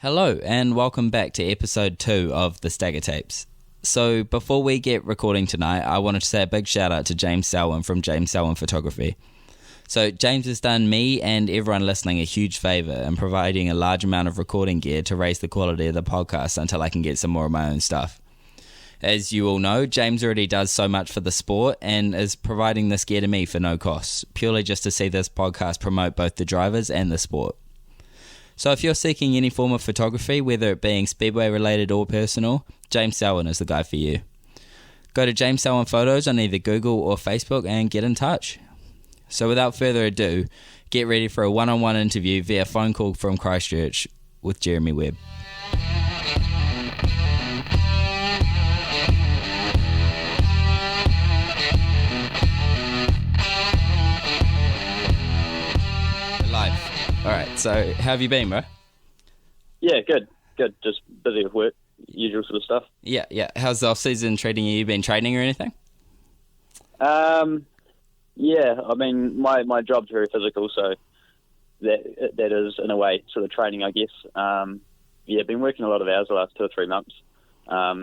Hello and welcome back to episode 2 of the Stagger tapes. So before we get recording tonight, I wanted to say a big shout out to James Selwyn from James Selwyn Photography. So James has done me and everyone listening a huge favour in providing a large amount of recording gear to raise the quality of the podcast until I can get some more of my own stuff. As you all know, James already does so much for the sport and is providing this gear to me for no cost, purely just to see this podcast promote both the drivers and the sport. So if you're seeking any form of photography, whether it being speedway related or personal, James Selwyn is the guy for you. Go to James Selwyn Photos on either Google or Facebook and get in touch. So without further ado, get ready for a one-on-one interview via phone call from Christchurch with Jeremy Webb. Alright, so how have you been, bro? Yeah, good. Just busy with work, usual sort of stuff. Yeah. How's the off-season treating you? You been training or anything? Yeah, I mean, my job's very physical, so that is, in a way, sort of training, I guess. Been working a lot of hours the last 2 or 3 months. I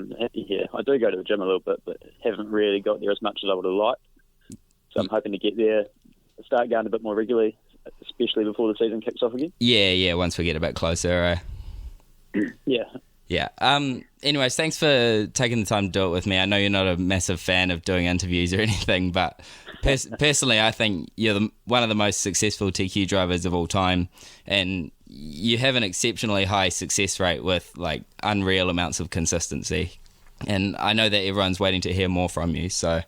do go to the gym a little bit, but haven't really got there as much as I would have liked. So I'm hoping to get there, start going a bit more regularly, especially before the season kicks off again. Yeah, once we get a bit closer. Yeah. Anyways, thanks for taking the time to do it with me. I know you're not a massive fan of doing interviews or anything, but personally, I think you're one of the most successful TQ drivers of all time, and you have an exceptionally high success rate with like unreal amounts of consistency. And I know that everyone's waiting to hear more from you, so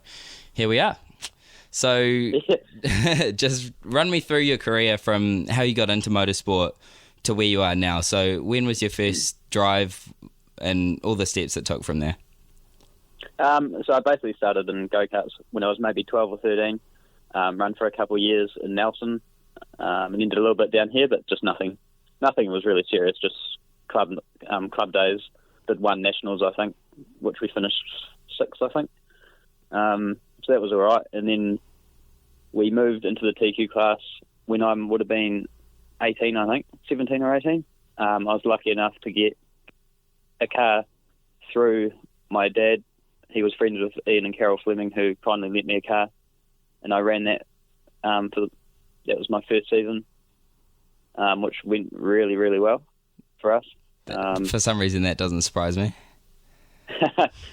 here we are. So just run me through your career from how you got into motorsport to where you are now. So when was your first drive and all the steps it took from there? So I basically started in go-karts when I was maybe 12 or 13, run for a couple of years in Nelson, and then did a little bit down here, but just nothing was really serious, just club days. Did 1 nationals, I think, which we finished 6th, I think. So that was all right. And then we moved into the TQ class when I would have been 18, I think, 17 or 18. I was lucky enough to get a car through my dad. He was friends with Ian and Carol Fleming, who kindly lent me a car. And I ran that that was my first season, which went really, really well for us. For some reason, that doesn't surprise me.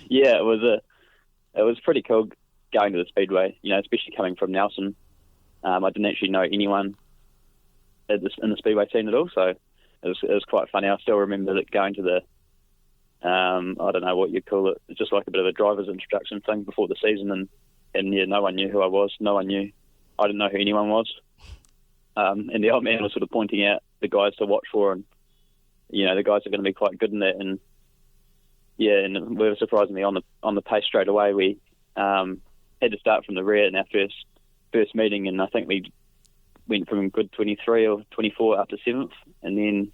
Yeah, it was pretty cool going to the speedway, especially coming from Nelson. I didn't actually know anyone in the speedway scene at all, so it was quite funny. I still remember that going to the, I don't know what you'd call it, it's just like a bit of a driver's introduction thing before the season, and no one knew who I was. I didn't know who anyone was. And the old man was sort of pointing out the guys to watch for, and the guys are going to be quite good in that. And yeah, and we were surprisingly on the pace straight away. We had to start from the rear in our first meeting, and I think we went from good 23 or 24 up to 7th, and then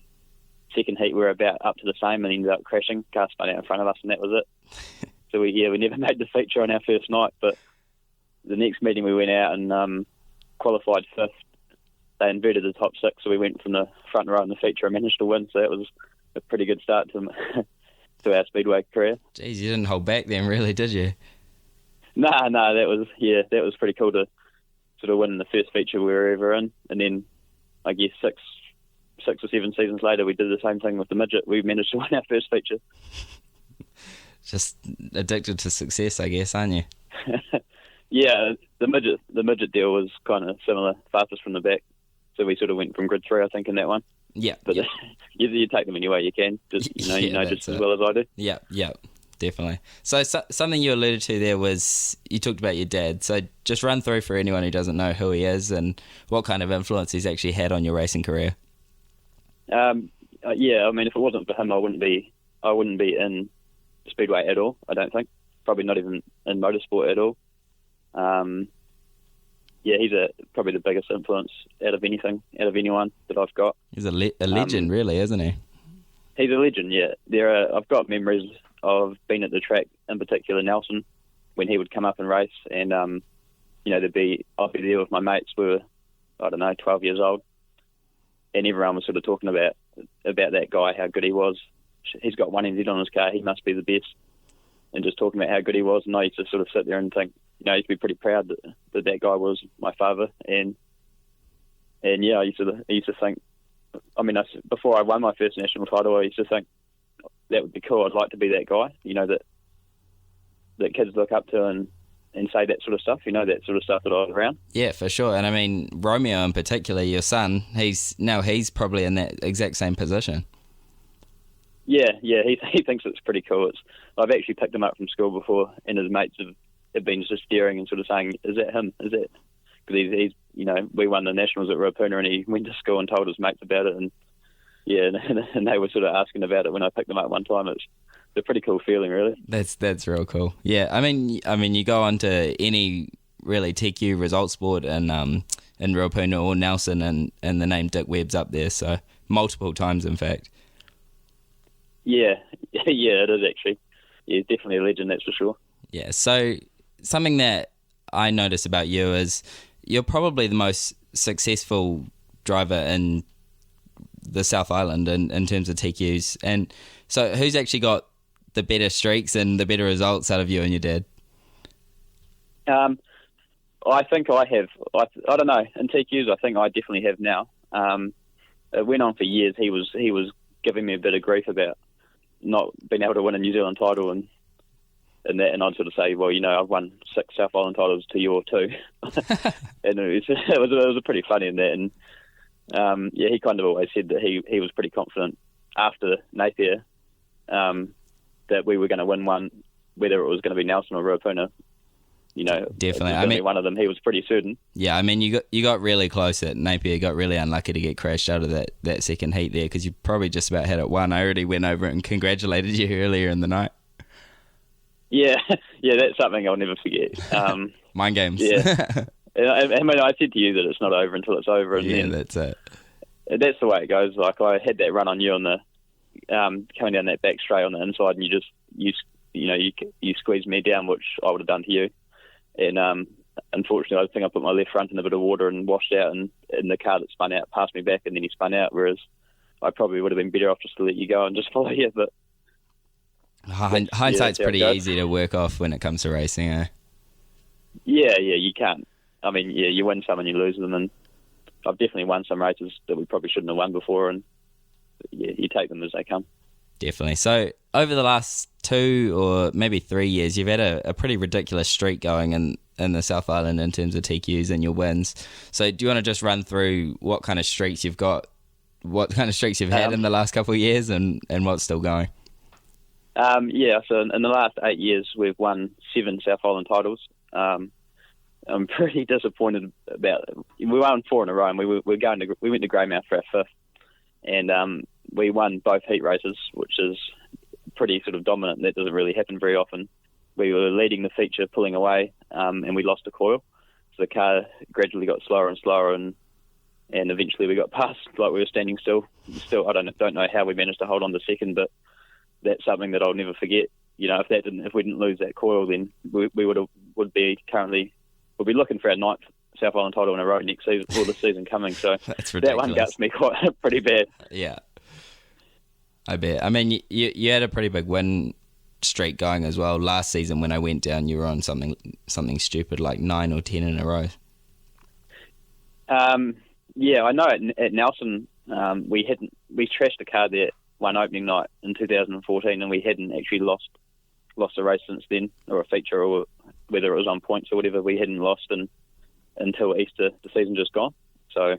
second heat we were about up to the same and ended up crashing. Car spun out in front of us, and that was it. So we never made the feature on our first night, but the next meeting we went out and qualified 5th. They inverted the top 6, so we went from the front row in the feature and managed to win, so that was a pretty good start to our speedway career. Jeez, you didn't hold back then, really, did you? No, that was pretty cool to sort of win the first feature we were ever in, and then I guess 6 or 7 seasons later we did the same thing with the midget. We managed to win our first feature. Just addicted to success, I guess, aren't you? Yeah, the midget deal was kind of similar, fastest from the back. So we sort of went from grid 3, I think, in that one. Yeah, but yeah. You take them any way you can. Just just as well as I do. Yeah. Definitely. So something you alluded to there was you talked about your dad. So just run through for anyone who doesn't know who he is and what kind of influence he's actually had on your racing career. I mean, if it wasn't for him, I wouldn't be in speedway at all. I don't think. Probably not even in motorsport at all. He's probably the biggest influence out of anyone that I've got. He's a legend, really, isn't he? He's a legend. Yeah, I've got memories of being at the track, in particular Nelson, when he would come up and race, and I'd be there with my mates. We were, I don't know, 12 years old, and everyone was sort of talking about about that guy, how good he was. He's got one NZ on his car. He must be the best. And just talking about how good he was. And I used to sort of sit there and think, I used to be pretty proud that guy was my father. And yeah, I used to think, before I won my first national title, I used to think that would be cool. I'd like to be that guy, that kids look up to and say that sort of stuff, that sort of stuff that I was around. Yeah, for sure. And Romeo in particular, your son, he's probably in that exact same position. Yeah, he thinks it's pretty cool. I've actually picked him up from school before, and his mates have been just staring and sort of saying, "Is that him? Is that?" Because he's we won the nationals at Ruapuna, and he went to school and told his mates about it, and and they were sort of asking about it when I picked them up one time. It's a pretty cool feeling, really. That's real cool. Yeah, you go on to any really TQ results board in Ruapuna or Nelson, and the name Dick Webb's up there, so multiple times, in fact. Yeah, it is actually. Yeah, definitely a legend, that's for sure. Yeah, so something that I notice about you is you're probably the most successful driver in the South Island in terms of TQs. And so who's actually got the better streaks and the better results out of you and your dad? I think I have. I don't know. In TQs, I think I definitely have now. It went on for years. He was giving me a bit of grief about not being able to win a New Zealand title and that, and I'd sort of say, well, I've won 6 South Island titles to your 2, and it was pretty funny in that. And he kind of always said that he was pretty confident after Napier that we were going to win one, whether it was going to be Nelson or Ruapuna. Definitely. One of them. He was pretty certain. Yeah, you got really close at Napier. Got really unlucky to get crashed out of that second heat there, because you probably just about had it won. I already went over and congratulated you earlier in the night. Yeah, that's something I'll never forget. Mind games. Yeah. I said to you that it's not over until it's over. And yeah, that's it. That's the way it goes. Like, I had that run on you on the coming down that back straight on the inside, and you squeezed me down, which I would have done to you. And unfortunately, I think I put my left front in a bit of water and washed out, and the car that spun out passed me back, and then he spun out, whereas I probably would have been better off just to let you go and just follow you. But hindsight's pretty easy to work off when it comes to racing, eh? Yeah, you can't. You win some and you lose them, and I've definitely won some races that we probably shouldn't have won before, and you take them as they come. Definitely. So over the last 2 or maybe 3 years, you've had a pretty ridiculous streak going in the South Island in terms of TQs and your wins. So do you want to just run through what kind of streaks you've got, what kind of streaks you've had in the last couple of years, and what's still going? So in the last 8 years, we've won 7 South Island titles. I'm pretty disappointed about it. We won 4 in a row, and we went to Greymouth for our 5th, and we won both heat races, which is pretty sort of dominant. That doesn't really happen very often. We were leading the feature, pulling away, and we lost a coil. So the car gradually got slower and slower, and eventually we got past, like we were standing still. Still, I don't know how we managed to hold on to second, but that's something that I'll never forget. If we didn't lose that coil, then we would be looking for our 9th South Island title in a row next season, or the season coming. So that's ridiculous. That one guts me pretty bad. Yeah, I bet. You had a pretty big win streak going as well. Last season when I went down, you were on something stupid like 9 or 10 in a row. Yeah, I know. At Nelson, we trashed a car there one opening night in 2014, and we hadn't actually lost a race since then, or a feature, or whether it was on points or whatever. We hadn't lost until Easter, the season just gone. So,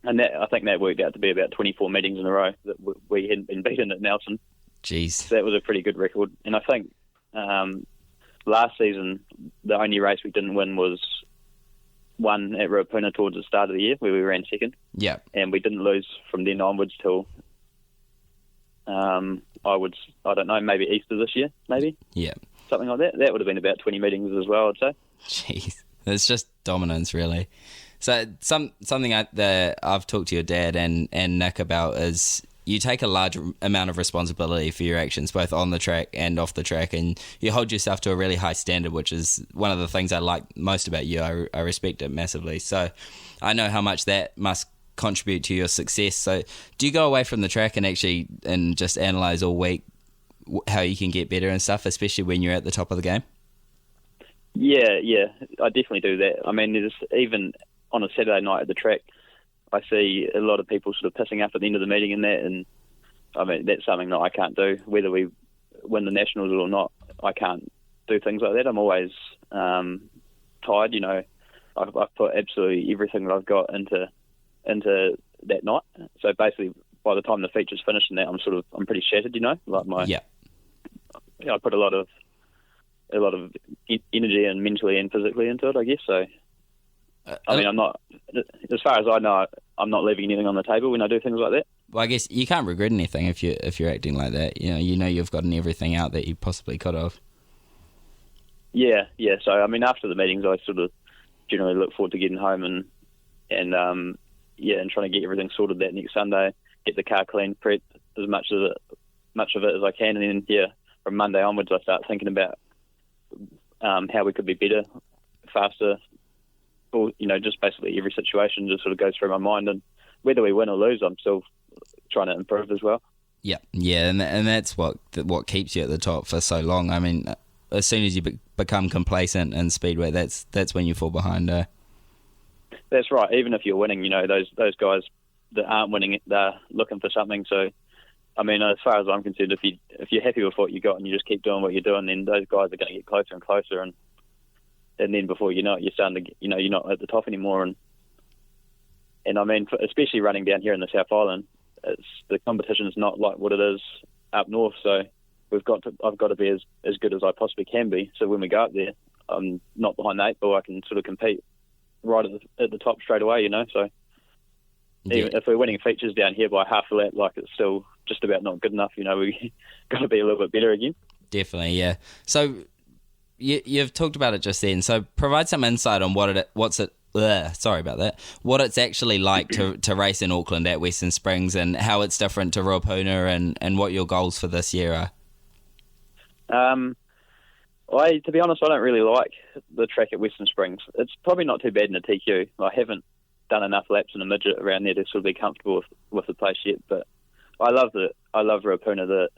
and I think that worked out to be about 24 meetings in a row that we hadn't been beaten at Nelson. Jeez. So that was a pretty good record. And I think last season, the only race we didn't win was one at Ruapuna towards the start of the year, where we ran second. Yeah. And we didn't lose from then onwards till I don't know, maybe Easter this year, maybe. Yeah. Something like that. That would have been about 20 meetings as well, I'd say. Jeez. It's just dominance, really. So something that I've talked to your dad and Nick about is you take a large amount of responsibility for your actions, both on the track and off the track, and you hold yourself to a really high standard, which is one of the things I like most about you. I respect it massively. So I know how much that must contribute to your success. So do you go away from the track and actually and just analyse all week how you can get better and stuff, especially when you're at the top of the game? Yeah, I definitely do that. I mean, there's even on a Saturday night at the track, I see a lot of people sort of pissing up at the end of the meeting and that, and I mean, that's something that I can't do. Whether we win the Nationals or not, I can't do things like that. I'm always tired, you know. I've put absolutely everything that I've got into that night. So basically, by the time the feature's finished and that, I'm pretty shattered, you know. Like I put a lot of energy and mentally and physically into it, I guess. So, I mean, I'm not, as far as I know, I'm not leaving anything on the table when I do things like that. Well, I guess you can't regret anything if you're acting like that. You know you've gotten everything out that you possibly could have. Yeah. So, I mean, after the meetings, I sort of generally look forward to getting home and trying to get everything sorted that next Sunday, get the car clean, prep as much of it as I can, and then from Monday onwards, I start thinking about how we could be better, faster, or just basically every situation just sort of goes through my mind, and whether we win or lose, I'm still trying to improve as well. Yeah, and that's what keeps you at the top for so long. I mean, as soon as you become complacent in speedway, that's when you fall behind. That's right. Even if you're winning, those guys that aren't winning, they're looking for something. So, I mean, as far as I'm concerned, if you're happy with what you got and you just keep doing what you're doing, then those guys are going to get closer and closer, and then before you know it, you're starting to, you're not at the top anymore. And I mean, especially running down here in the South Island, the competition is not like what it is up north. So I've got to be as good as I possibly can be. So when we go up there, I'm not behind the eight ball. I can sort of compete right at the top straight away. So even if we're winning features down here by half a lap, like it's still just about not good enough. We got to be a little bit better again. Definitely, yeah. So you've talked about it just then. So provide some insight on what it's actually like to race in Auckland at Western Springs, and how it's different to Ruapuna, and what your goals for this year are. To be honest, I don't really like the track at Western Springs. It's probably not too bad in a TQ. I haven't done enough laps in a midget around there to sort of be comfortable with the place yet. But I love Ruapuna, the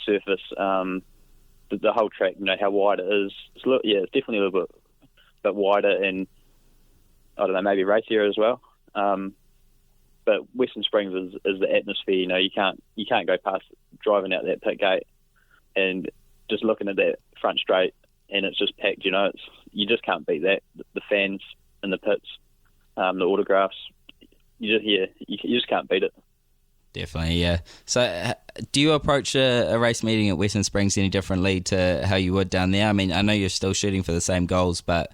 surface, the whole track. How wide it is. It's definitely a little bit wider, and I don't know, maybe racier as well. But Western Springs is the atmosphere. You can't go past driving out that pit gate and just looking at that front straight, and it's just packed. You just can't beat that. The fans in the pits, the autographs. You just can't beat it. Definitely, yeah. So, do you approach a race meeting at Western Springs any differently to how you would down there? I mean, I know you're still shooting for the same goals, but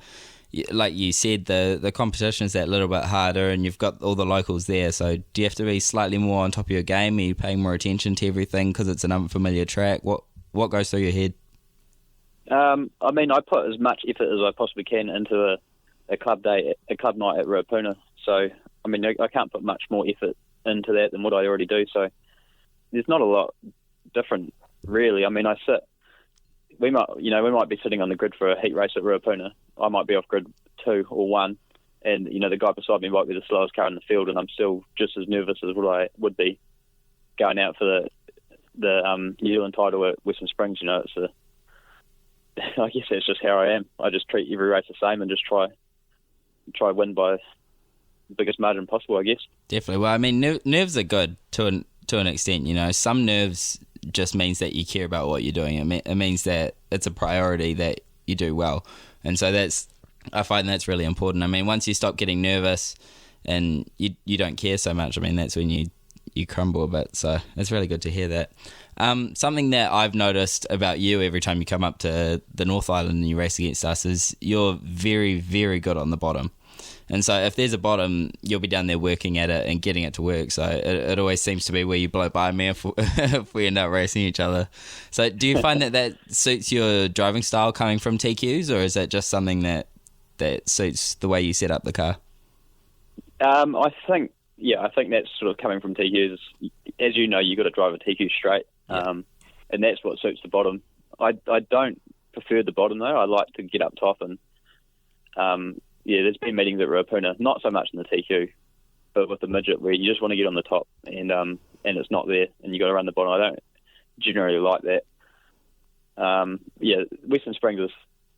like you said, the competition is that little bit harder, and you've got all the locals there. So, do you have to be slightly more on top of your game? Are you paying more attention to everything because it's an unfamiliar track? What goes through your head? I mean, I put as much effort as I possibly can into a club night at Ruapuna. So, I mean, I can't put much more effort into that than what I already do. So, there's not a lot different, really. I mean, we might be sitting on the grid for a heat race at Ruapuna. I might be off grid 2 or 1, and the guy beside me might be the slowest car in the field, and I'm still just as nervous as what I would be going out for the New Zealand title at Western Springs. I guess that's just how I am. I just treat every race the same and just try win by the biggest margin possible, I guess. Definitely. Well, I mean, nerves are good to an extent. Some nerves just means that you care about what you're doing. It means that it's a priority that you do well, and so I find that's really important. I mean, once you stop getting nervous and you don't care so much, I mean, that's when you crumble a bit. So it's really good to hear that. Something that I've noticed about you every time you come up to the North Island and you race against us is you're very, very good on the bottom. And so if there's a bottom, you'll be down there working at it and getting it to work. So it always seems to be where you blow by me if we end up racing each other. So do you find that suits your driving style coming from TQs, or is that just something that suits the way you set up the car? I think that's sort of coming from TQs. As you know, you've got to drive a TQ straight, and that's what suits the bottom. I don't prefer the bottom, though. I like to get up top, and there's been meetings at Ruapuna, not so much in the TQ, but with the midget where you just want to get on the top and it's not there and you got to run the bottom. I don't generally like that. Western Springs is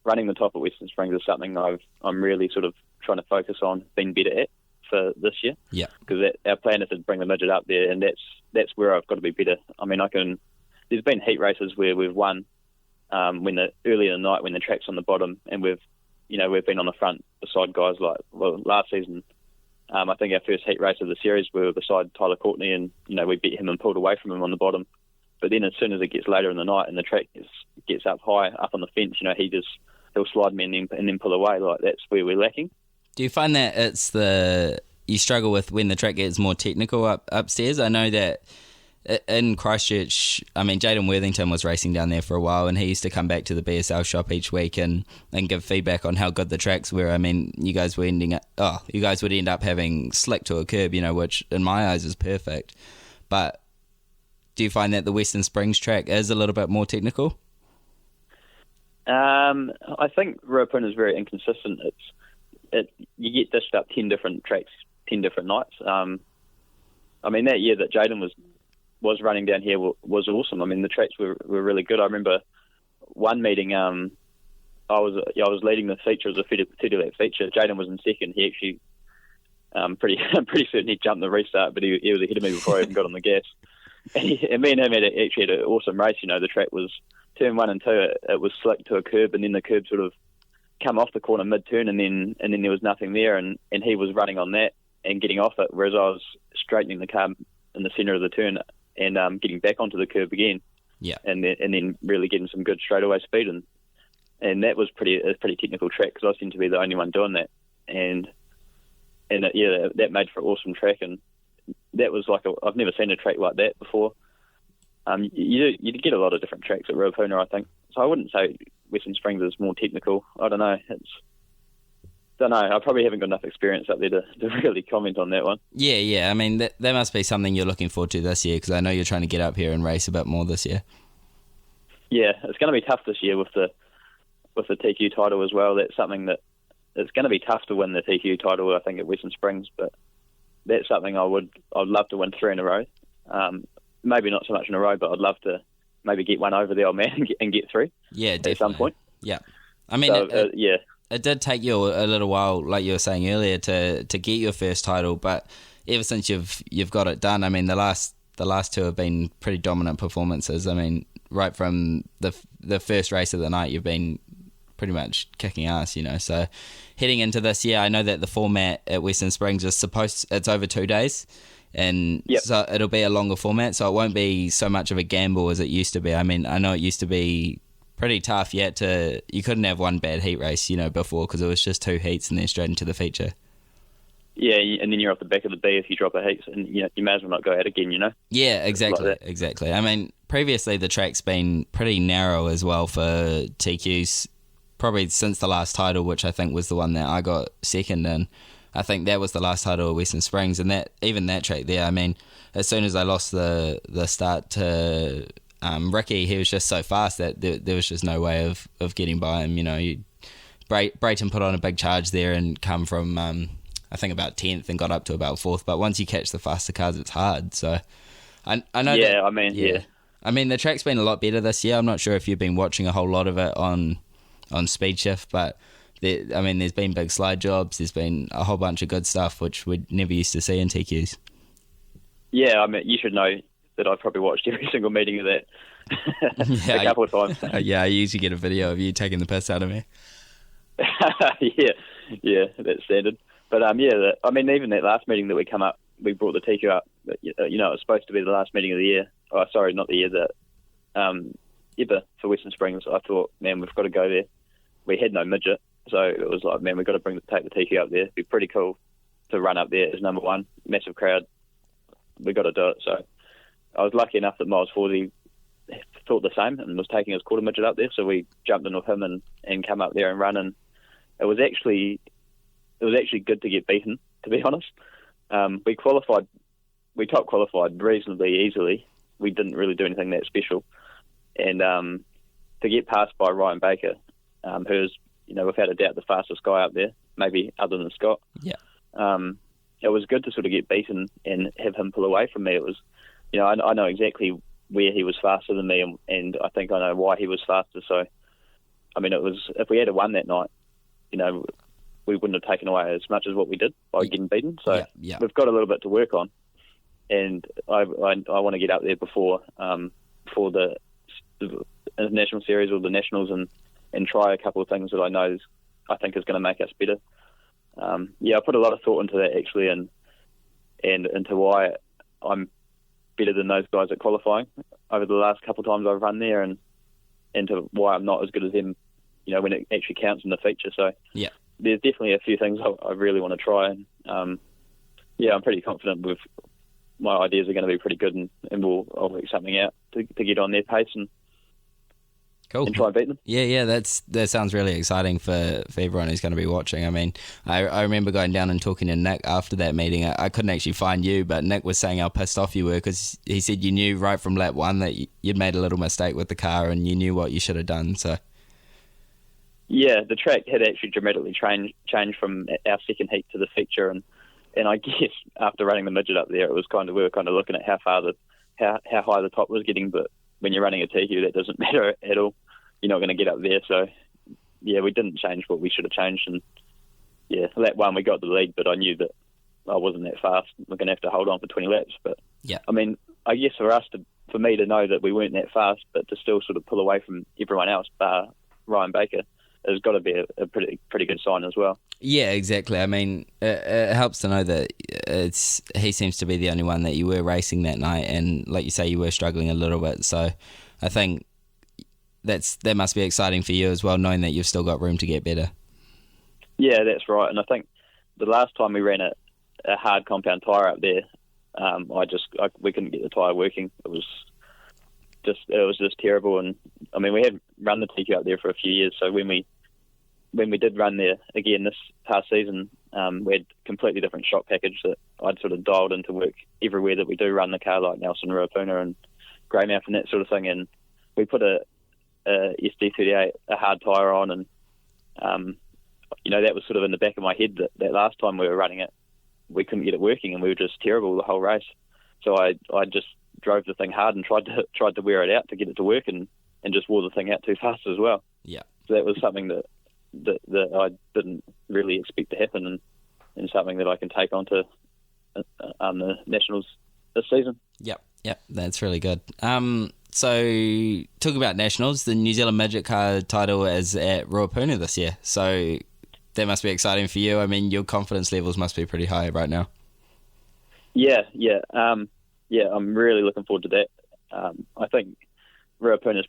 running the top at Western Springs is something I'm really sort of trying to focus on being better at for this year. Yeah, because our plan is to bring the midget up there, and that's where I've got to be better. I mean, there's been heat races where we've won early in the night when the track's on the bottom, and we've been on the front beside guys last season. I think our first heat race of the series we were beside Tyler Courtney, and we beat him and pulled away from him on the bottom. But then as soon as it gets later in the night and the track gets up high, up on the fence, he'll slide me and then pull away. Like, that's where we're lacking. Do you find that you struggle with when the track gets more technical upstairs? I know that in Christchurch, I mean, Jaden Worthington was racing down there for a while, and he used to come back to the BSL shop each week and give feedback on how good the tracks were. I mean, you guys would end up having slick to a curb, which in my eyes is perfect. But do you find that the Western Springs track is a little bit more technical? I think Ruapuna is very inconsistent. You get dished up 10 different tracks, 10 different nights. I mean, that year that Jaden was running down here was awesome. I mean, the tracks were really good. I remember one meeting, I was leading the feature as a 30-lap feature. Jaden was in second. He actually, I'm pretty certain he jumped the restart, but he was ahead of me before I even got on the gas. And me and him actually had an awesome race. The track was turn 1 and 2. It was slick to a curb, and then the curb sort of come off the corner mid-turn, and then there was nothing there, and he was running on that and getting off it, whereas I was straightening the car in the centre of the turn and getting back onto the curb again. Yeah. And then really getting some good straightaway speed, and that was a pretty technical track because I seemed to be the only one doing that, and that made for an awesome track, and that was I've never seen a track like that before. You get a lot of different tracks at Ruapuna, I think. So I wouldn't say Western Springs is more technical. I don't know. I probably haven't got enough experience up there to really comment on that one. Yeah. I mean, that must be something you're looking forward to this year, because I know you're trying to get up here and race a bit more this year. Yeah, it's going to be tough this year with the TQ title as well. That's something that it's going to be tough to win the TQ title, I think, at Western Springs, but that's something I'd love to win 3 in a row. Maybe not so much in a row, but I'd love to maybe get one over the old man and get 3. Yeah, definitely. At some point. Yeah. I mean, it did take you a little while, like you were saying earlier, to get your first title, but ever since you've got it done, I mean, the last 2 have been pretty dominant performances. I mean, right from the first race of the night, you've been pretty much kicking ass, So heading into this year, I know that the format at Western Springs it's over 2 days, and yep. So it'll be a longer format, so it won't be so much of a gamble as it used to be. I mean, I know it used to be pretty tough, you couldn't have one bad heat race, before, because it was just 2 heats and then straight into the feature. Yeah, and then you're off the back of the B if you drop a heat, and you may as well not go out again, Yeah, exactly. I mean, previously the track's been pretty narrow as well for TQs, probably since the last title, which I think was the one that I got second in. I think that was the last title of Western Springs, and that track there, I mean, as soon as I lost the start to Ricky, he was just so fast that there was just no way of getting by him. Brayton put on a big charge there and come from I think about 10th and got up to about 4th, but once you catch the faster cars, it's hard. So I know. Yeah, I mean, the track's been a lot better this year. I'm not sure if you've been watching a whole lot of it on Speed Shift, but there's been big slide jobs. There's been a whole bunch of good stuff, which we never used to see in TQs. Yeah, I mean, you should know that I've probably watched every single meeting of that a couple of times. Yeah, I usually get a video of you taking the piss out of me. yeah, that's standard. But even that last meeting that we brought the TQ up. It was supposed to be the last meeting of the year. Oh, sorry, not the year, ever for Western Springs. I thought, man, we've got to go there. We had no midget, so it was like, man, we've got to take the TQ up there. It'd be pretty cool to run up there as number 1. Massive crowd. We've got to do it. So I was lucky enough that Miles 40 thought the same and was taking his quarter midget up there. So we jumped in with him and come up there and run. And it was actually good to get beaten, to be honest. We top qualified reasonably easily. We didn't really do anything that special. And to get passed by Ryan Baker, who's, without a doubt the fastest guy up there, maybe other than Scott. Yeah. it was good to sort of get beaten and have him pull away from me. It was, I know exactly where he was faster than me, and I think I know why he was faster. So, I mean, it was, if we had won that night, we wouldn't have taken away as much as what we did by getting beaten. So we've got a little bit to work on, and I want to get up there before the international series or the nationals and try a couple of things that I think is going to make us better. I put a lot of thought into that actually, and into why I'm better than those guys at qualifying over the last couple of times I've run there, and to why I'm not as good as them, when it actually counts in the feature. So there's definitely a few things I really want to try, and I'm pretty confident with my ideas are going to be pretty good, and I'll work something out to get on their pace and cool. And try and beat them. Yeah, that sounds really exciting for everyone who's going to be watching. I mean, I remember going down and talking to Nick after that meeting. I couldn't actually find you, but Nick was saying how pissed off you were because he said you knew right from lap 1 that you'd made a little mistake with the car and you knew what you should have done. So yeah, the track had actually dramatically changed from our second heat to the feature, and I guess after running the midget up there, it was we were kind of looking at how high the top was getting, but when you're running a TQ, that doesn't matter at all. You're not going to get up there. So, we didn't change what we should have changed. And, lap 1, we got the lead, but I knew that I wasn't that fast. We're going to have to hold on for 20 laps. But, I mean, I guess for me to know that we weren't that fast, but to still sort of pull away from everyone else, bar Ryan Baker, has got to be a pretty good sign as well. Yeah, exactly. I mean, it helps to know that he seems to be the only one that you were racing that night, and like you say, you were struggling a little bit. So I think that must be exciting for you as well, knowing that you've still got room to get better. Yeah, that's right. And I think the last time we ran a hard compound tyre up there, we couldn't get the tyre working. It was just terrible. And I mean, we had run the TQ up there for a few years, so when we did run there again this past season, we had a completely different shock package that I'd sort of dialed into work everywhere that we do run the car, like Nelson, Ruapuna and Greymouth and that sort of thing. And we put a SD38, a hard tyre on, and that was sort of in the back of my head that last time we were running it, we couldn't get it working, and we were just terrible the whole race. So I just drove the thing hard and tried to wear it out to get it to work, and just wore the thing out too fast as well. Yeah. So that was something that I didn't really expect to happen, and something that I can take on to the Nationals this season. Yep, that's really good. So talking about Nationals, the New Zealand Midget car title is at Ruapuna this year, so that must be exciting for you. I mean, your confidence levels must be pretty high right now. Yeah. I'm really looking forward to that. I think Ruapuna is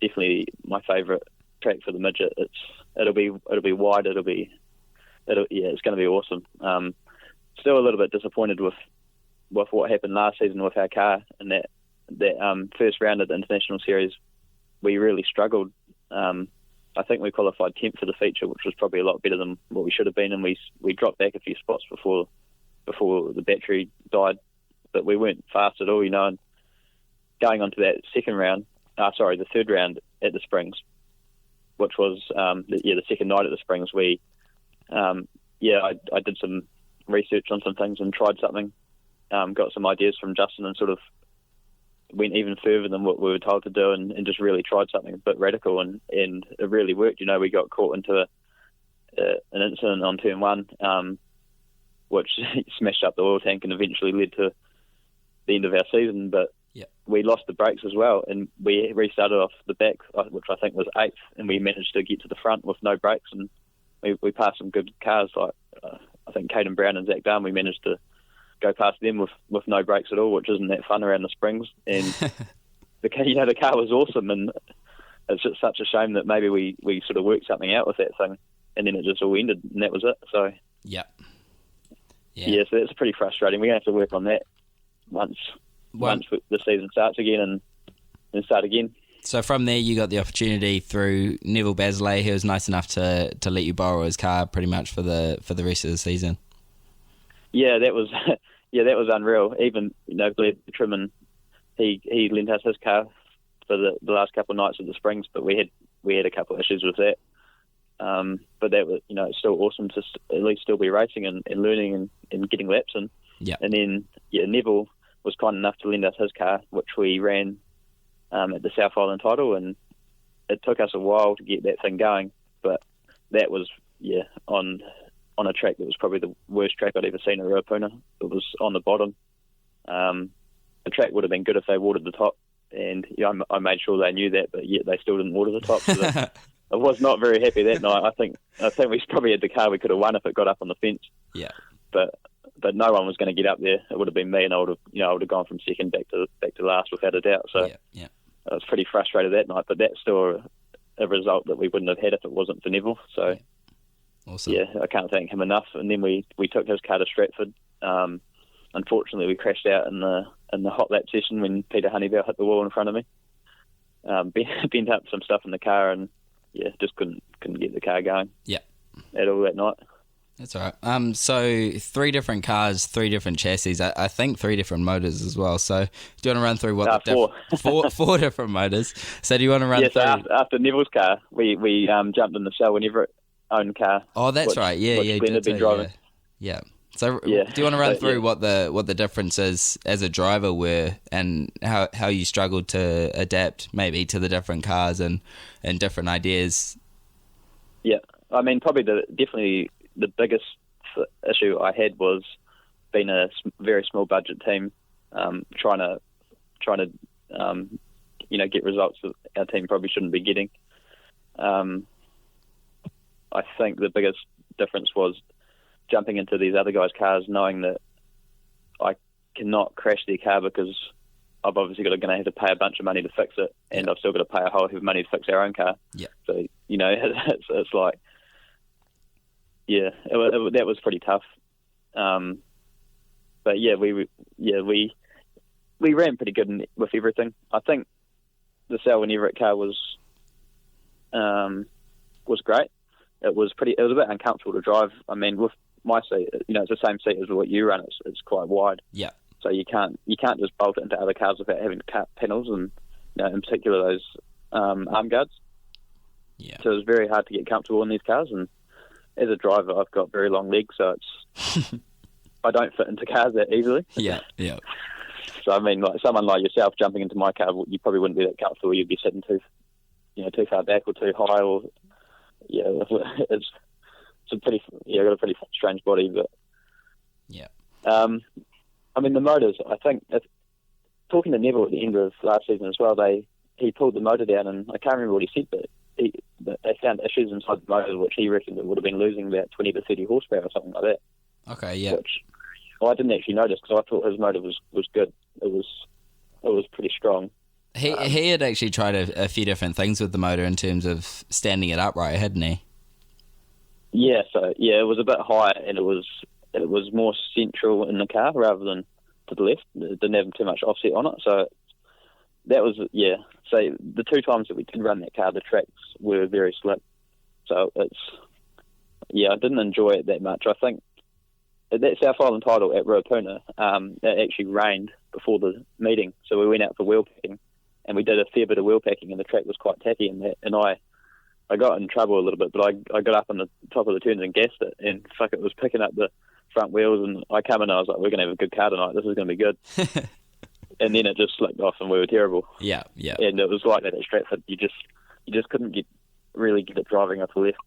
definitely my favourite track for the midget. It'll be wide. It's going to be awesome. Still a little bit disappointed with what happened last season with our car, and that first round of the International Series, we really struggled. I think we qualified 10th for the feature, which was probably a lot better than what we should have been, and we dropped back a few spots before the battery died, but we weren't fast at all, and going on to that the third round at the Springs, which was the second night at the Springs, I did some research on some things and tried something, got some ideas from Justin, and sort of went even further than what we were told to do, and just really tried something a bit radical, and it really worked. We got caught into an incident on turn 1, which smashed up the oil tank and eventually led to the end of our season, but we lost the brakes as well, and we restarted off the back, which I think was 8th, and we managed to get to the front with no brakes, and we passed some good cars like I think Hayden Brown and Zach Dunn. We managed to go past them with no brakes at all, which isn't that fun around the Springs, and the car was awesome, and it's just such a shame that maybe we sort of worked something out with that thing, and then it just all ended, and that was it. So so that's pretty frustrating. We're going to have to work on that once the season starts again, and start again. So from there, you got the opportunity through Neville Basley, who was nice enough to let you borrow his car pretty much for the rest of the season. Yeah, that was unreal. Even Blair Trimman, he lent us his car for the last couple of nights at the Springs, but we had a couple of issues with that. But that was, it's still awesome to at least still be racing and learning and getting laps in. Yeah. And then Neville was kind enough to lend us his car, which we ran at the South Island title, and it took us a while to get that thing going. But that was on a track that was probably the worst track I'd ever seen at Ruapuna. It was on the bottom. The track would have been good if they watered the top, and I made sure they knew that, but yet they still didn't water the top. So I was not very happy that night. I think we probably had the car we could have won if it got up on the fence. Yeah. But no one was going to get up there. It would have been me, and I would have gone from second back to last without a doubt. So yeah. I was pretty frustrated that night. But that's still a result that we wouldn't have had if it wasn't for Neville. So awesome. Yeah, I can't thank him enough. And then we took his car to Stratford. Unfortunately, we crashed out in the hot lap session when Peter Honeybell hit the wall in front of me. Bent up some stuff in the car, and just couldn't get the car going. Yeah. At all that night. That's all right. So 3 different cars, 3 different chassis. I think 3 different motors as well. So do you want to run through what 4. four different motors? So do you want to run through? So after Neville's car, we jumped in the Selwyn Everett owned car. Oh, that's right. Yeah, which Glenn had been driving. Yeah. So do you want to run through what the differences as a driver were, and how you struggled to adapt maybe to the different cars and different ideas? Yeah, I mean, probably definitely the biggest issue I had was being a very small budget team, trying to get results that our team probably shouldn't be getting. I think the biggest difference was jumping into these other guys' cars, knowing that I cannot crash their car because I've obviously going to have to pay a bunch of money to fix it, and I've still got to pay a whole heap of money to fix our own car. Yeah. So it's like, that was pretty tough. But we ran pretty good with everything. I think the Selwyn Everett car was great. It was a bit uncomfortable to drive. I mean, with my seat, it's the same seat as what you run. It's quite wide. Yeah. So you can't just bolt it into other cars without having to cut panels, and in particular those arm guards. Yeah. So it was very hard to get comfortable in these cars, and as a driver, I've got very long legs, so it's I don't fit into cars that easily. Yeah. So I mean, like someone like yourself jumping into my car, you probably wouldn't be that comfortable. You'd be sitting too far back or too high, or it's a pretty got a pretty strange body, but yeah. I mean, the motors, I think, talking to Neville at the end of last season as well, he pulled the motor down, and I can't remember what he said, but they found issues inside the motor, which he reckoned it would have been losing about 20 to 30 horsepower or something like that. Okay, yeah. Which I didn't actually notice because I thought his motor was good. It was pretty strong. He had actually tried a few different things with the motor in terms of standing it upright, hadn't he? Yeah, so it was a bit higher, and it was more central in the car rather than to the left. It didn't have too much offset on it, so that was So the 2 times that we did run that car, the tracks were very slick. So I didn't enjoy it that much. I think at that South Island title at Ruapuna, it actually rained before the meeting, so we went out for wheel packing, and we did a fair bit of wheel packing, and the track was quite tacky in that, and I got in trouble a little bit, but I got up on the top of the turns and gassed it, and it was picking up the front wheels, and I come in and I was like, we're going to have a good car tonight, this is going to be good. And then it just slipped off and we were terrible. Yeah. And it was like that at Stratford. You just couldn't really get it driving off the left.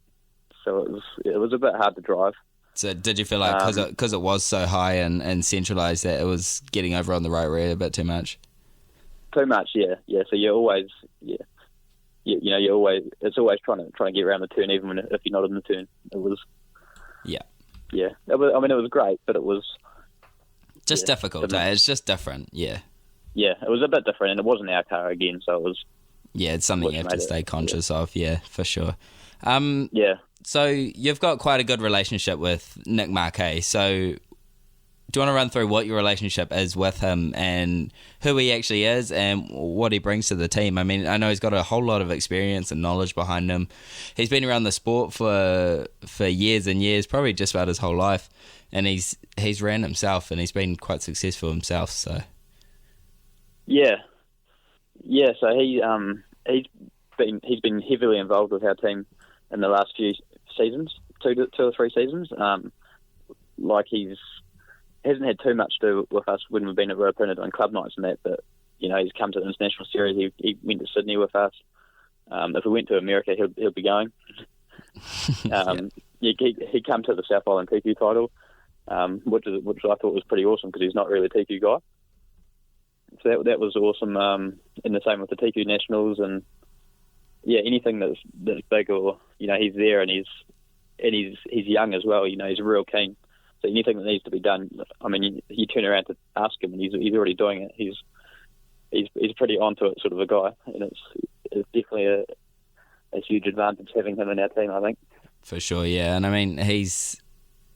So it was a bit hard to drive. So did you feel like because it was so high and centralised that it was getting over on the right rear a bit too much? Too much, yeah. So you're always, it's always trying to get around the turn, even if you're not in the turn. It was, yeah. It was great, but it was just difficult. It's just different, yeah. Yeah, it was a bit different, and it wasn't our car again, so it was. Yeah, it's something you have to stay conscious of. Yeah, for sure. Yeah. So you've got quite a good relationship with Nick Marquet. So do you want to run through what your relationship is with him and who he actually is and what he brings to the team? I mean, I know he's got a whole lot of experience and knowledge behind him. He's been around the sport for years and years, probably just about his whole life, and he's ran himself and he's been quite successful himself. So yeah. So he's been heavily involved with our team in the last few seasons, two or three seasons. Like he hasn't had too much to do with us when we've been at Ruapuna doing club nights and that, but he's come to the international series. He went to Sydney with us. If we went to America, he'll be going. He come to the South Island TQ title, which I thought was pretty awesome because he's not really a TQ guy. So that was awesome. And the same with the TQ Nationals, and anything that's big, or he's there, and he's young as well. He's real keen. So anything that needs to be done, I mean, you turn around to ask him, and he's already doing it. He's pretty onto it, sort of a guy, and it's definitely a huge advantage having him in our team, I think. For sure, yeah. And I mean, his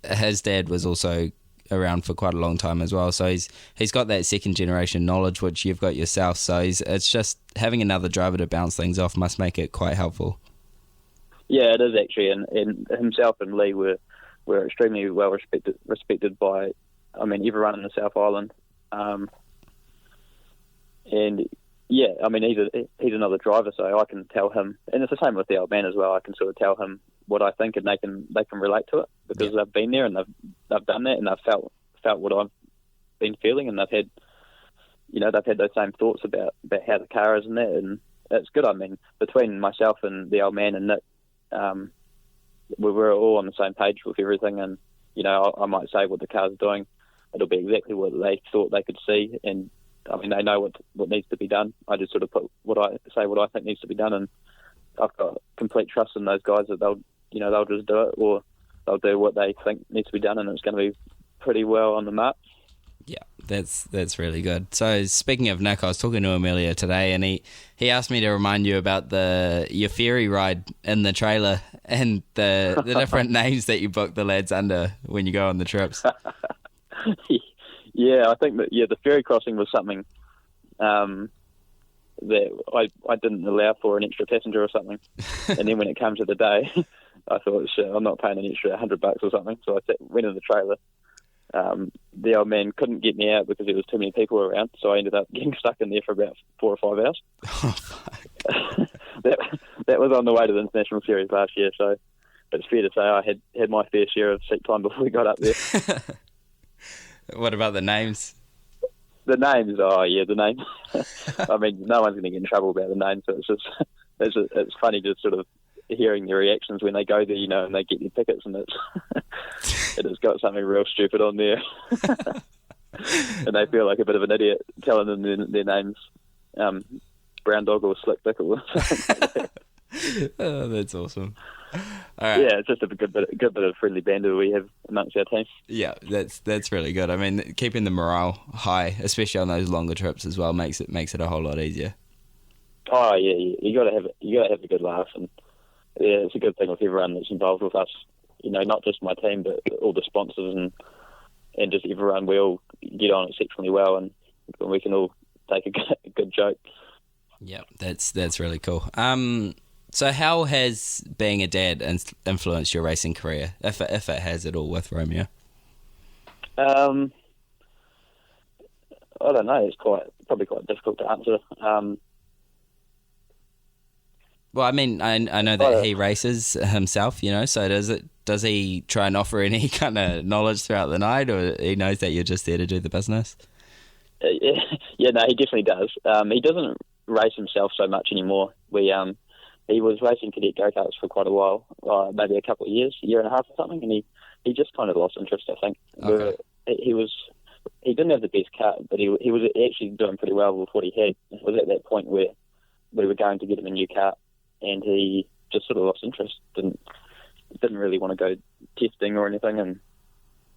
dad was also around for quite a long time as well, so he's got that second generation knowledge which you've got yourself. So it's just having another driver to bounce things off must make it quite helpful. Yeah, it is actually, and himself and Lee were extremely well respected by, I mean, everyone in the South Island. And yeah, I mean, he's another driver, so I can tell him, and it's the same with the old man as well. I can sort of tell him what I think, and they can relate to it because they've been there and they've done that, and they've felt what I've been feeling, and they've had those same thoughts about how the car is and that, and it's good. I mean, between myself and the old man and Nick, we were all on the same page with everything, and I might say what the car's doing, it'll be exactly what they thought they could see, and I mean, they know what needs to be done. I just sort of put what I think needs to be done, and I've got complete trust in those guys that they'll just do it, or they'll do what they think needs to be done, and it's going to be pretty well on the mark. Yeah, that's really good. So speaking of Nick, I was talking to him earlier today, and he asked me to remind you about your ferry ride in the trailer and the different names that you book the lads under when you go on the trips. Yeah, I think that the ferry crossing was something that I didn't allow for an extra passenger or something, and then when it came to the day, I thought, shit, I'm not paying an extra $100 or something, so I went in the trailer. The old man couldn't get me out because there was too many people around, so I ended up getting stuck in there for about 4 or 5 hours. Oh, fuck. that was on the way to the International Series last year, so it's fair to say I had my fair share of seat time before we got up there. What about the names? The names, the names. I mean, no one's going to get in trouble about the names, so it's funny just sort of hearing their reactions when they go there, and they get their tickets, and it's got something real stupid on there, and they feel like a bit of an idiot telling them their names, Brown Dog or Slick Dick or something like that. Oh, that's awesome. All right. Yeah, it's just a good bit of friendly banter we have amongst our team. Yeah, that's really good. I mean, keeping the morale high, especially on those longer trips as well, makes it a whole lot easier. Oh yeah, you got to have a good laugh, and yeah, it's a good thing with everyone that's involved with us. Not just my team, but all the sponsors and just everyone. We all get on exceptionally well, and we can all take a good joke. Yeah, that's really cool. So how has being a dad influenced your racing career, if it has at all, with Romeo? I don't know. It's probably quite difficult to answer. Well, I mean, I know that he races himself, so does he try and offer any kind of knowledge throughout the night, or he knows that you're just there to do the business? Yeah, no, he definitely does. He doesn't race himself so much anymore. He was racing cadet go-karts for quite a while, maybe a couple of years, a year and a half or something, and he just kind of lost interest, I think. Okay. He didn't have the best car, but he was actually doing pretty well with what he had. It was at that point where we were going to get him a new car, and he just sort of lost interest. Didn't really want to go testing or anything, and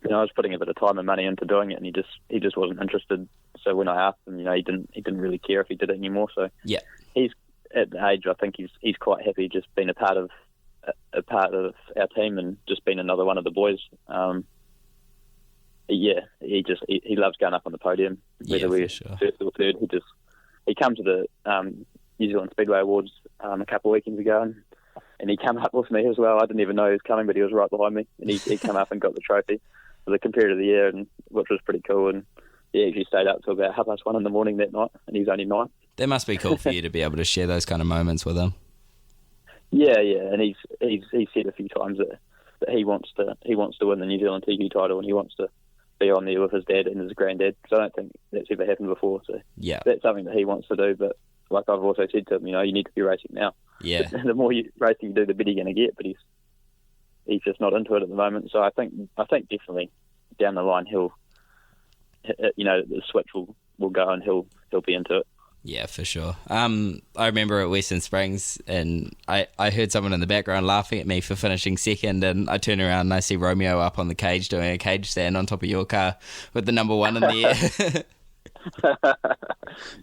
I was putting a bit of time and money into doing it, and he just wasn't interested. So when I asked him, he didn't really care if he did it anymore. So yeah, he's at the age, I think he's quite happy just being a part of our team and just being another one of the boys. He loves going up on the podium, whether we're first or third. He came to the New Zealand Speedway Awards a couple of weekends ago, and he came up with me as well. I didn't even know he was coming, but he was right behind me, and he came up and got the trophy for the Competitor of the Year, which was pretty cool. And he actually stayed up till about 1:30 in the morning that night, and he's only 9. That must be cool for you to be able to share those kind of moments with him. Yeah, and he's said a few times that he wants to win the New Zealand TQ title, and he wants to be on there with his dad and his granddad. So I don't think that's ever happened before. So Yeah. that's something that he wants to do. But like I've also said to him, you need to be racing now. Yeah. The more racing you do, the better you're going to get. But he's just not into it at the moment. So I think definitely down the line the switch will go and he'll be into it. Yeah, for sure. I remember at Western Springs, and I heard someone in the background laughing at me for finishing second, and I turn around and I see Romeo up on the cage doing a cage stand on top of your car with the number 1 in the air.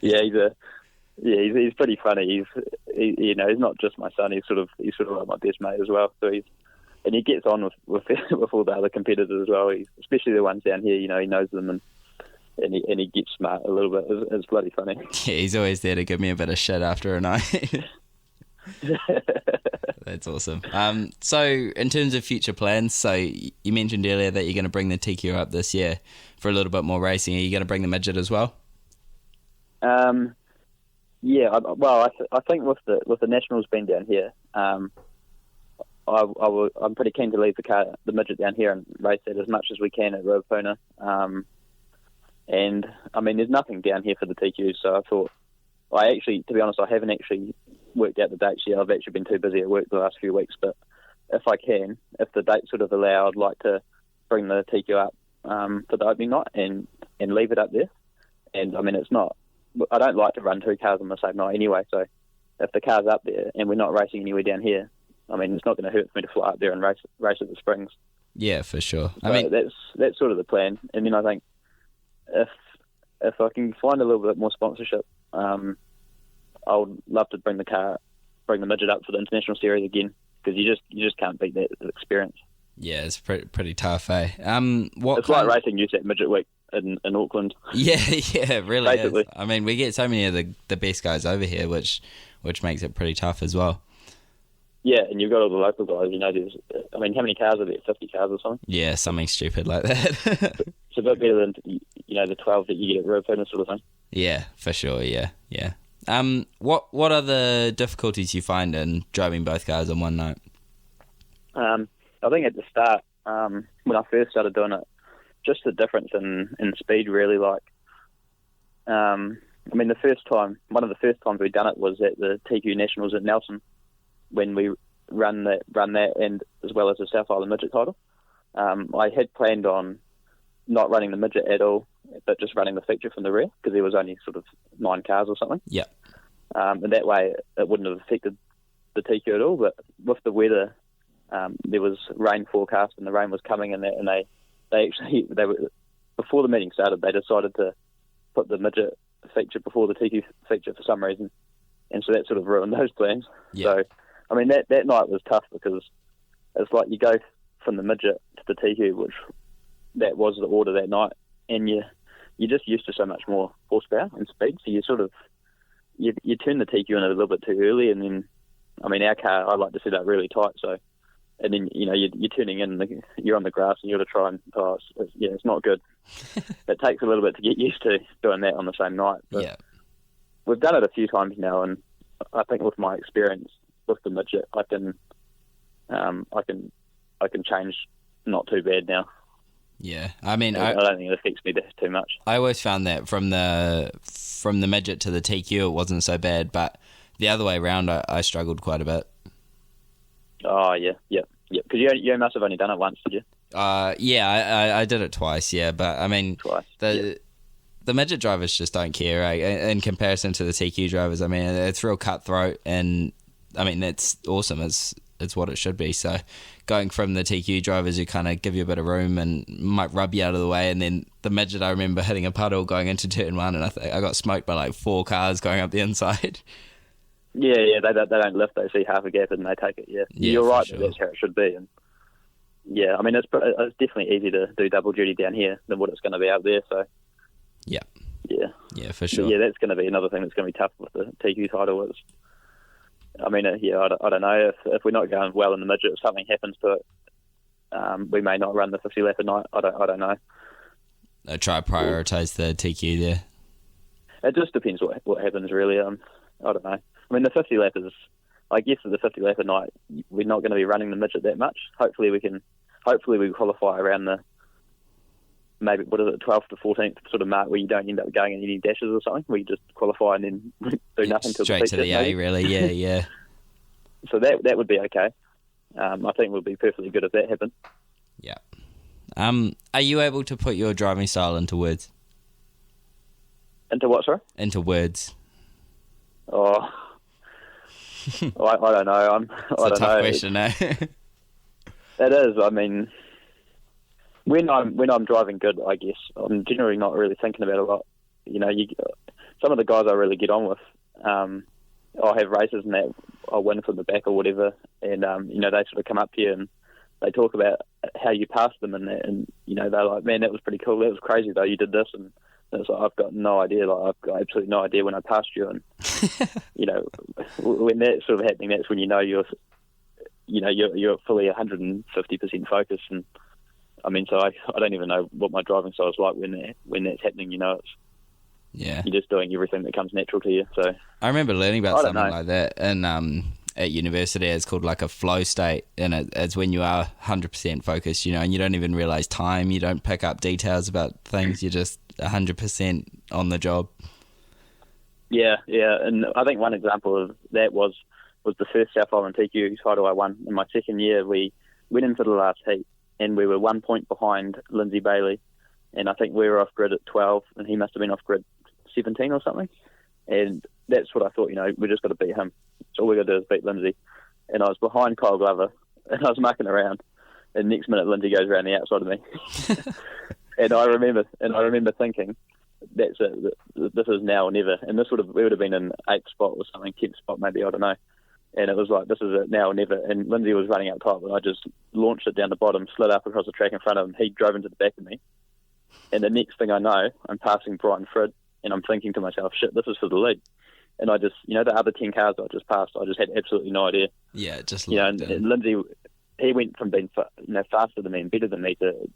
He's pretty funny. He's not just my son. He's sort of like my best mate as well. So he gets on with all the other competitors as well. Especially the ones down here. He knows them and he gets smart a little bit. It's bloody funny. Yeah, he's always there to give me a bit of shit after a night. That's awesome. So in terms of future plans, so you mentioned earlier that you're going to bring the TQ up this year for a little bit more racing. Are you going to bring the midget as well? Yeah. I think with the nationals being down here, I'm pretty keen to leave the midget down here and race it as much as we can at Ruapuna. And I mean, there's nothing down here for the TQ, so I thought, to be honest, I haven't actually worked out the dates yet. I've actually been too busy at work the last few weeks, but if the dates sort of allow, I'd like to bring the TQ up for the opening night and leave it up there. And I mean, I don't like to run 2 cars on the same night anyway, so if the car's up there and we're not racing anywhere down here, I mean, it's not going to hurt for me to fly up there and race at the Springs. Yeah, for sure. So I mean, that's sort of the plan. And then I think if I can find a little bit more sponsorship, I would love to bring the midget up for the international series again, because you just can't beat that experience. Yeah, it's pretty tough, eh? It's like racing USAT Midget Week in Auckland. Yeah, it really Basically. is. I mean, we get so many of the best guys over here, which makes it pretty tough as well. Yeah, and you've got all the local guys. How many cars are there? 50 cars or something? Yeah, something stupid like that. It's a bit better than the 12 that you get at Ruapuna sort of thing. Yeah, for sure. Yeah. What are the difficulties you find in driving both cars on one night? I think at the start, when I first started doing it, just the difference in speed really. Like, one of the first times we'd done it was at the TQ Nationals at Nelson, when we run that and as well as the South Island midget title. I had planned on not running the midget at all, but just running the feature from the rear, because there was only sort of 9 cars or something. Yeah. And that way it wouldn't have affected the TQ at all. But with the weather, there was rain forecast and the rain was coming, and they were, before the meeting started, they decided to put the midget feature before the TQ feature for some reason, and so that sort of ruined those plans. Yeah. So I mean, that night was tough, because it's like you go from the midget to the TQ, which that was the order that night, and you're just used to so much more horsepower and speed, so you sort of you turn the TQ in a little bit too early, and then our car, I like to set up really tight, so, and then you're turning in and you're on the grass and you got to try and it's not good. It takes a little bit to get used to doing that on the same night. But yeah, we've done it a few times now, and I think with my experience with the midget, I can change not too bad now. Yeah, I mean, I don't think it affects me too much. I always found that from the midget to the TQ, it wasn't so bad, but the other way around, I struggled quite a bit. Oh yeah. Because you must have only done it once, did you? Yeah, I did it twice. Yeah, but I mean, twice. The midget drivers just don't care, right? In comparison to the TQ drivers, I mean, it's real cutthroat, and I mean, it's awesome. It's what it should be. So going from the TQ drivers who kind of give you a bit of room and might rub you out of the way, and then the midget, I remember hitting a puddle going into turn 1, and I got smoked by like 4 cars going up the inside. Yeah, they don't lift. They see half a gap and they take it. Yeah, you're right. Sure. That's how it should be. And yeah, I mean, it's definitely easy to do double duty down here than what it's going to be out there. So yeah, for sure. Yeah, that's going to be another thing that's going to be tough with the TQ title. I don't know if we're not going well in the midget, if something happens to it, we may not run the 50 lap a night. I don't know. I try to prioritise the TQ there. It just depends what happens really. I don't know. I mean, the 50 lap is I guess at the 50 lap at night, we're not going to be running the midget that much. Hopefully we qualify around the, maybe, 12th to 14th sort of mark, where you don't end up going in any dashes or something, where you just qualify and then do nothing till straight to the A, really. Yeah. So that would be okay. I think we'll be perfectly good if that happened. Yeah. Are you able to put your driving style into words? Into what, sorry? Into words. Oh, I don't know. It's a tough question, eh? It is. I mean, when I'm driving good, I guess I'm generally not really thinking about it a lot. Some of the guys I really get on with, I'll have races and that I'll win from the back or whatever, and they sort of come up to you and they talk about how you passed them and that, and they're like, man, that was pretty cool. That was crazy though. You did this, and it's like, I've got no idea. Like, I've got absolutely no idea when I passed you, and when that's sort of happening, that's when you're fully 150% focused. And I mean, so I don't even know what my driving style is like when that's happening. You're just doing everything that comes natural to you. So I remember learning about something like that, and at university, it's called like a flow state, and it's when you are 100% focused, and you don't even realize time. You don't pick up details about things. You're just 100% on the job. Yeah, and I think one example of that was the first South Island TQ title I won. In my second year, we went into the last heat, and we were 1 point behind Lindsay Bailey, and I think we were off grid at 12, and he must have been off grid 17 or something. And that's what I thought, we just got to beat him. So all we got to do is beat Lindsay. And I was behind Kyle Glover, and I was mucking around. And next minute, Lindsay goes around the outside of me. and I remember thinking, that's it. This is now or never. And we would have been in 8th spot or something, 10th spot maybe, I don't know. And it was like, this is it now or never. And Lindsay was running out top, and I just launched it down the bottom, slid up across the track in front of him. He drove into the back of me. And the next thing I know, I'm passing Brian Frid, and I'm thinking to myself, shit, this is for the lead. And I just, the other 10 cars I just passed, I just had absolutely no idea. Yeah, just and Lindsay, he went from being faster than me and better than me to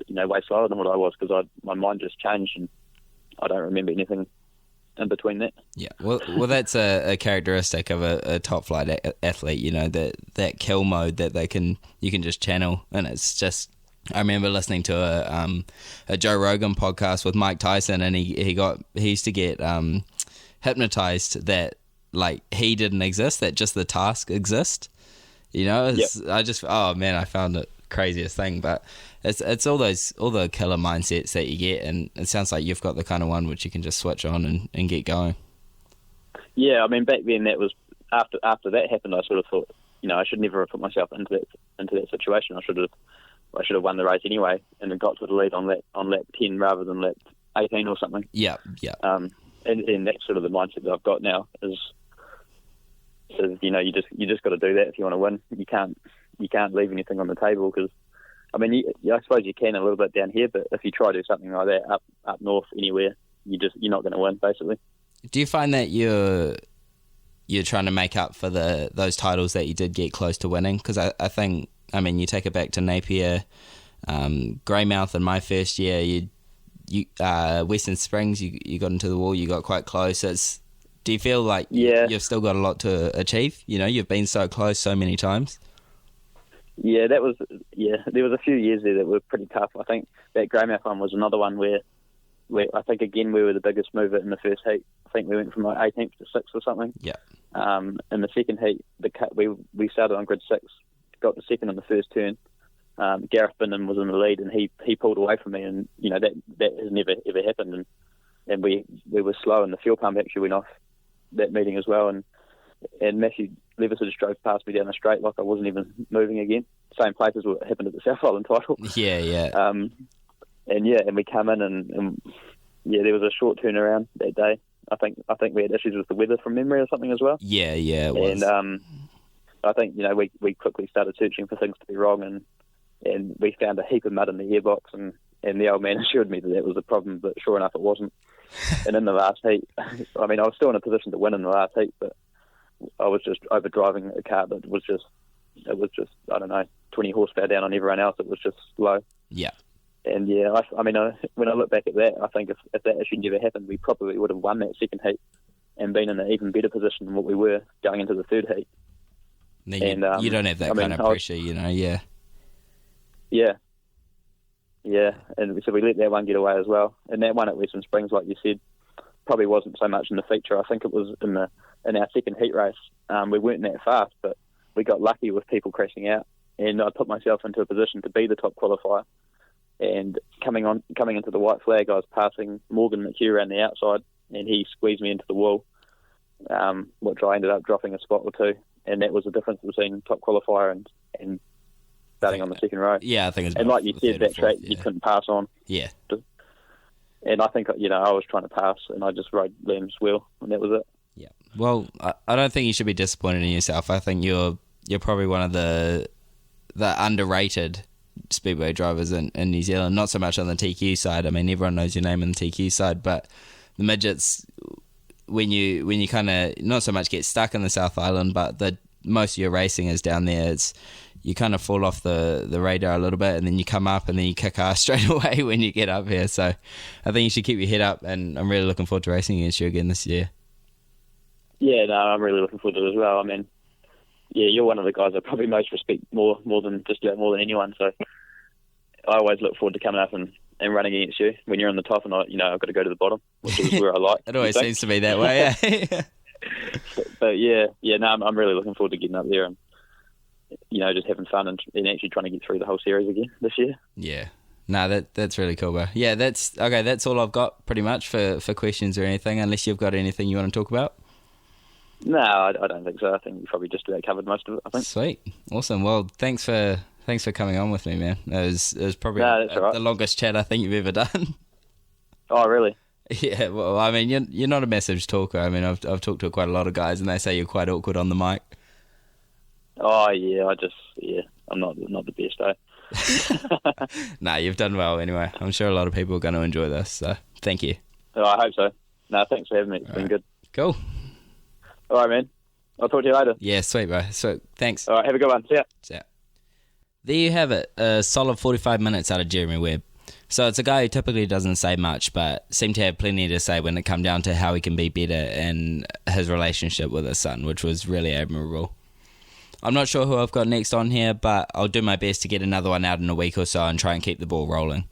way slower than what I was, because my mind just changed, and I don't remember anything in between that. Yeah, well, that's a characteristic of a top flight athlete. That kill mode that you can just channel, and it's just. I remember listening to a Joe Rogan podcast with Mike Tyson, and he used to get hypnotized that like he didn't exist, that just the task exists. Yep. I found it craziest thing, but it's all the killer mindsets that you get, and it sounds like you've got the kind of one which you can just switch on and get going. Yeah, I mean, back then that was after that happened. I sort of thought, I should never have put myself into that situation. I should have won the race anyway, and then got to the lead on lap 10 rather than lap 18 or something. Yeah. And that's sort of the mindset that I've got now is you just got to do that if you want to win. You can't leave anything on the table, because I mean, I suppose you can a little bit down here, but if you try to do something like that up north anywhere, you're not going to win, basically. Do you find that you're trying to make up for those titles that you did get close to winning? Because I think, I mean, you take it back to Napier, Greymouth in my first year, you Western Springs, you got into the wall, you got quite close. Do you feel like you've still got a lot to achieve? You've been so close so many times. Yeah, there was a few years there that were pretty tough. I think that Greymouth one was another one where I think again we were the biggest mover in the first heat. I think we went from like 18th to 6th or something. Yeah. In the second heat, we started on grid 6, got the second on the first turn. Gareth Bingham was in the lead, and he pulled away from me, and that has never ever happened. And we were slow, and the fuel pump actually went off that meeting as well. And Matthew Levis just drove past me down the straight like I wasn't even moving again. Same place as what happened at the South Island title. Yeah. And we come in and there was a short turnaround that day. I think we had issues with the weather from memory or something as well. Yeah, it was. And I think we quickly started searching for things to be wrong, and we found a heap of mud in the airbox, and the old man assured me that was a problem, but sure enough it wasn't. And in the last heat, I mean, I was still in a position to win in the last heat, but I was just overdriving a car that was just, I don't know, 20 horsepower down on everyone else. It was just slow. Yeah. And when I look back at that, I think if that issue never happened, we probably would have won that second heat and been in an even better position than what we were going into the third heat. Then you don't have that kind of pressure, yeah. Yeah, and so we let that one get away as well. And that one at Western Springs, like you said, probably wasn't so much in the feature. I think it was in our second heat race. We weren't that fast, but we got lucky with people crashing out. And I put myself into a position to be the top qualifier. And coming into the white flag, I was passing Morgan McHugh around the outside, and he squeezed me into the wall, which I ended up dropping a spot or two. And that was the difference between top qualifier and starting on the second row. Yeah, I think it's. And like you said, that track you couldn't pass on. Yeah. And I think, I was trying to pass, and I just rode Liam's wheel, and that was it. Yeah. Well, I don't think you should be disappointed in yourself. I think you're probably one of the underrated speedway drivers in New Zealand. Not so much on the TQ side. I mean, everyone knows your name on the TQ side, but the midgets, when you kind of not so much get stuck in the South Island, but most of your racing is down there. You kind of fall off the radar a little bit, and then you come up and then you kick ass straight away when you get up here. So I think you should keep your head up, and I'm really looking forward to racing against you again this year. Yeah, no, I'm really looking forward to it as well. I mean, yeah, you're one of the guys I probably most respect more than anyone. So I always look forward to coming up and running against you when you're on the top, and I've got to go to the bottom, which is where I like. It always seems to be that way. Yeah. But no, I'm really looking forward to getting up there and just having fun and actually trying to get through the whole series again this year. Yeah. No, that's really cool, bro. Yeah, that's okay. That's all I've got pretty much for questions or anything, unless you've got anything you want to talk about. No, I don't think so. I think we probably just about covered most of it, I think. Sweet. Awesome. Well, thanks for coming on with me, man. It was probably the longest chat I think you've ever done. Oh, really? Yeah, well, I mean, you're not a massive talker. I mean, I've talked to quite a lot of guys, and they say you're quite awkward on the mic. Oh, yeah, I'm not the best, eh? Nah, you've done well anyway. I'm sure a lot of people are going to enjoy this, so thank you. Oh, I hope so. No, thanks for having me. It's been good. Cool. All right, man. I'll talk to you later. Yeah, sweet, bro. So, thanks. All right, have a good one. See ya. See ya. There you have it, a solid 45 minutes out of Jeremy Webb. So it's a guy who typically doesn't say much, but seemed to have plenty to say when it come down to how he can be better and his relationship with his son, which was really admirable. I'm not sure who I've got next on here, but I'll do my best to get another one out in a week or so and try and keep the ball rolling.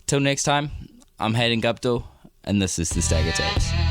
Till next time, I'm Hayden Guptill, and this is the Stagger Tapes.